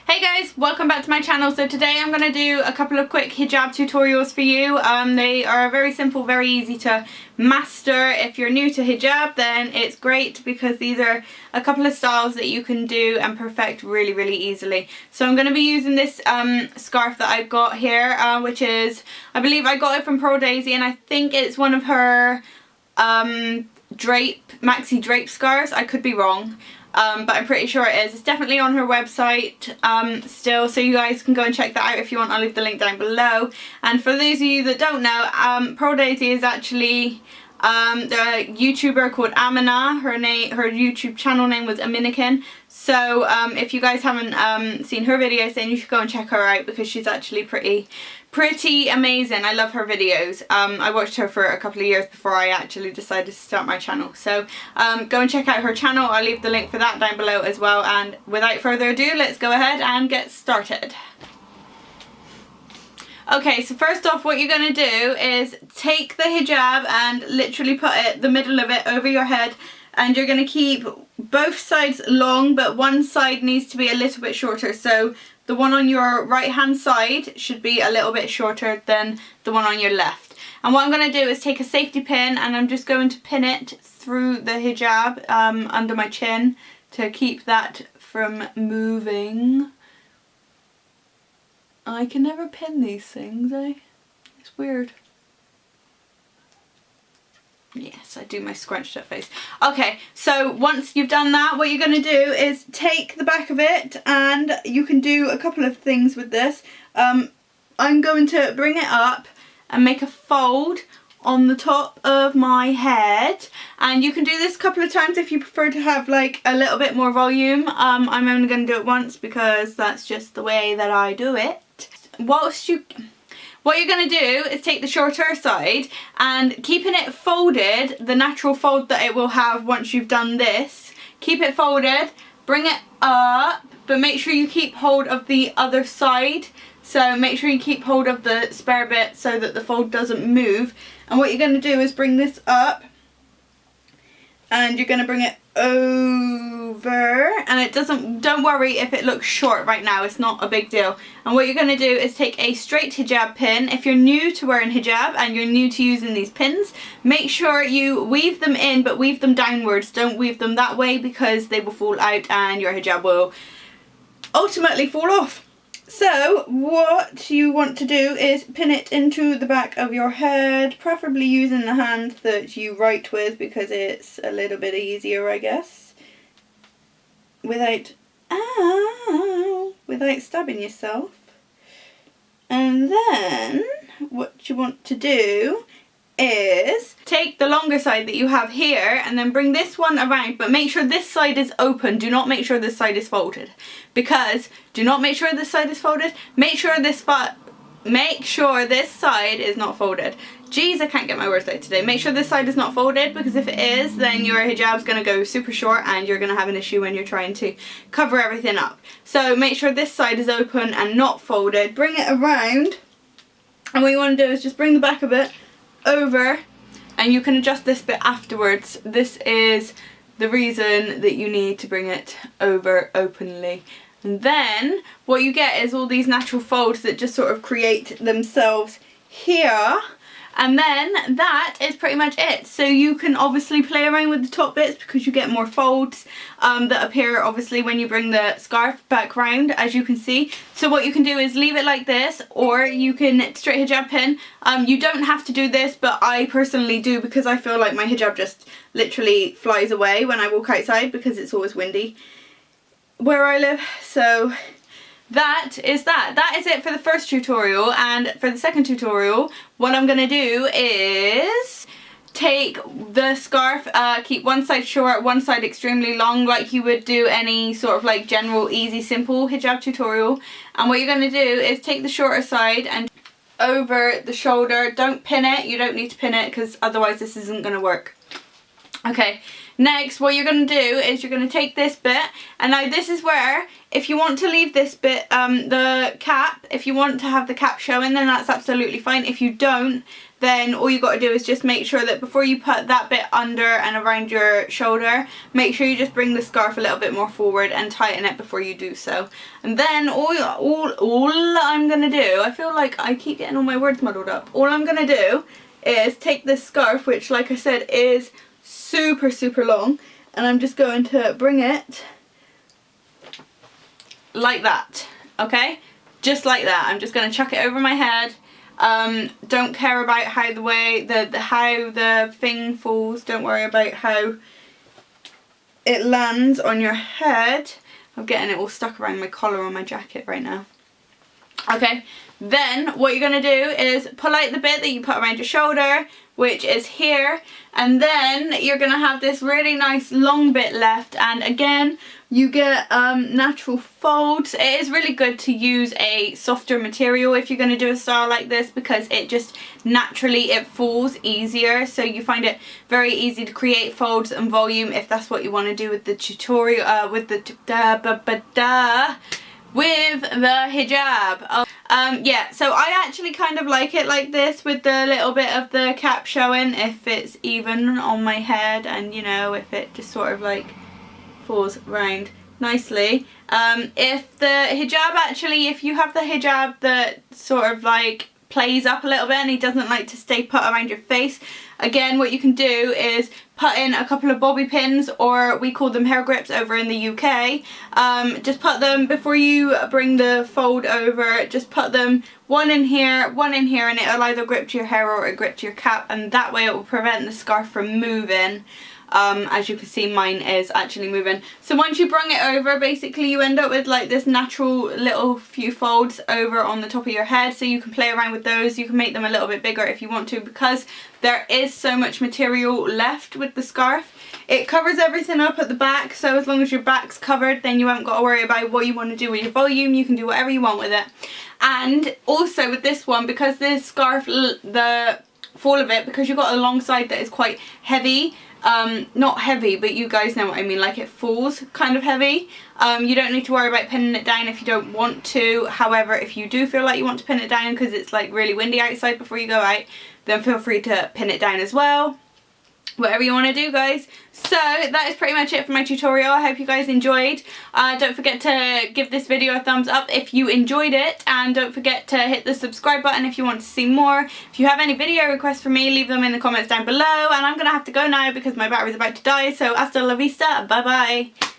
Hey guys, welcome back to my channel. So today I'm going to do a couple of quick hijab tutorials for you. They are very simple, very easy to master. If you're new to hijab, then it's great because these are a couple of styles that you can do and perfect really easily. So I'm going to be using this scarf that I've got here, which is, I believe I got it from Pearl Daisy, and I think it's one of her maxi drape scarves. I could be wrong. But I'm pretty sure it is. It's definitely on her website still, so you guys can go and check that out if you want. I'll leave the link down below. And for those of you that don't know, Pearl Daisy is actually the YouTuber called Amina. Her YouTube channel name was Aminican. So if you guys haven't seen her videos, then you should go and check her out because she's actually pretty amazing. I love her videos. I watched her for a couple of years before I actually decided to start my channel. So go and check out her channel. I'll leave the link for that down below as well. And without further ado, let's go ahead and get started. Okay, so first off, what you're going to do is take the hijab and literally put the middle of it over your head, and you're going to keep both sides long, but one side needs to be a little bit shorter. So the one on your right hand side should be a little bit shorter than the one on your left. And what I'm going to do is take a safety pin, and I'm just going to pin it through the hijab under my chin to keep that from moving. I can never pin these things, eh? It's weird. Yes, I do my scrunched up face. Okay, so once you've done that, what you're going to do is take the back of it, and you can do a couple of things with this. I'm going to bring it up and make a fold on the top of my head, and you can do this a couple of times if you prefer to have like a little bit more volume. I'm only going to do it once because that's just the way that I do it. What you're going to do is take the shorter side and keeping it folded, the natural fold that it will have once you've done this, keep it folded, bring it up, but make sure you keep hold of the other side. So make sure you keep hold of the spare bit so that the fold doesn't move. And what you're going to do is bring this up, and you're going to bring it over, and it don't worry if it looks short right now, it's not a big deal. And what you're going to do is take a straight hijab pin. If you're new to wearing hijab and you're new to using these pins, make sure you weave them in, but weave them downwards. Don't weave them that way because they will fall out and your hijab will ultimately fall off. So what you want to do is pin it into the back of your head, preferably using the hand that you write with because it's a little bit easier, I guess, without stabbing yourself. And then what you want to do is take the longer side that you have here and then bring this one around, but make sure this side is open. Do not make sure this side is folded, because do not make sure this side is folded. Make sure this side is not folded. Jeez, I can't get my words out today. Make sure this side is not folded, because if it is, then your hijab's going to go super short and you're going to have an issue when you're trying to cover everything up. So make sure this side is open and not folded. Bring it around, and what you want to do is just bring the back of it over, and you can adjust this bit afterwards. This is the reason that you need to bring it over openly. And then what you get is all these natural folds that just sort of create themselves here, and then that is pretty much it. So you can obviously play around with the top bits because you get more folds that appear obviously when you bring the scarf back round, as you can see. So what you can do is leave it like this, or you can straight hijab pin. You don't have to do this, but I personally do because I feel like my hijab just literally flies away when I walk outside because it's always windy where I live. So that is it for the first tutorial. And for the second tutorial, what I'm gonna do is take the scarf, keep one side short, one side extremely long, like you would do any sort of like general easy simple hijab tutorial. And what you're gonna do is take the shorter side and over the shoulder. Don't pin it, you don't need to pin it because otherwise this isn't gonna work. Okay, Next, what you're going to do is you're going to take this bit, and now this is where, if you want to leave this bit, the cap, if you want to have the cap showing, then that's absolutely fine. If you don't, then all you got to do is just make sure that before you put that bit under and around your shoulder, make sure you just bring the scarf a little bit more forward and tighten it before you do so. And then all I'm going to do, I feel like I keep getting all my words muddled up. All I'm going to do is take this scarf, which like I said is super, super long, and I'm just going to bring it like that, okay? Just like that. I'm just going to chuck it over my head. Don't care about how the thing falls. Don't worry about how it lands on your head. I'm getting it all stuck around my collar on my jacket right now. Okay, then what you're going to do is pull out the bit that you put around your shoulder, which is here, and then you're going to have this really nice long bit left, and again you get natural folds. It is really good to use a softer material if you're going to do a style like this, because it just naturally it falls easier, so you find it very easy to create folds and volume if that's what you want to do with the tutorial, with the hijab. Yeah, so I actually kind of like it like this, with the little bit of the cap showing, if it's even on my head, and you know, if it just sort of like falls round nicely. If the hijab actually, if you have the hijab that sort of like plays up a little bit and he doesn't like to stay put around your face, again what you can do is put in a couple of bobby pins, or we call them hair grips over in the UK. Just put them, before you bring the fold over, just put them one in here, and it'll either grip to your hair or it'll grip to your cap, and that way it will prevent the scarf from moving. As you can see, mine is actually moving. So once you bring it over, basically you end up with like this natural little few folds over on the top of your head, so you can play around with those. You can make them a little bit bigger if you want to, because there is so much material left with the scarf. It covers everything up at the back, so as long as your back's covered, then you haven't got to worry about what you want to do with your volume. You can do whatever you want with it. And also with this one, because this scarf, the fall of it, because you've got a long side that is quite heavy, not heavy, but you guys know what I mean, like it falls kind of heavy. You don't need to worry about pinning it down if you don't want to. However, if you do feel like you want to pin it down because it's like really windy outside before you go out, then feel free to pin it down as well. Whatever you want to do, guys. So that is pretty much it for my tutorial. I hope you guys enjoyed. Don't forget to give this video a thumbs up if you enjoyed it, and don't forget to hit the subscribe button if you want to see more. If you have any video requests for me, leave them in the comments down below, and I'm gonna have to go now because my battery's about to die. So hasta la vista, bye bye.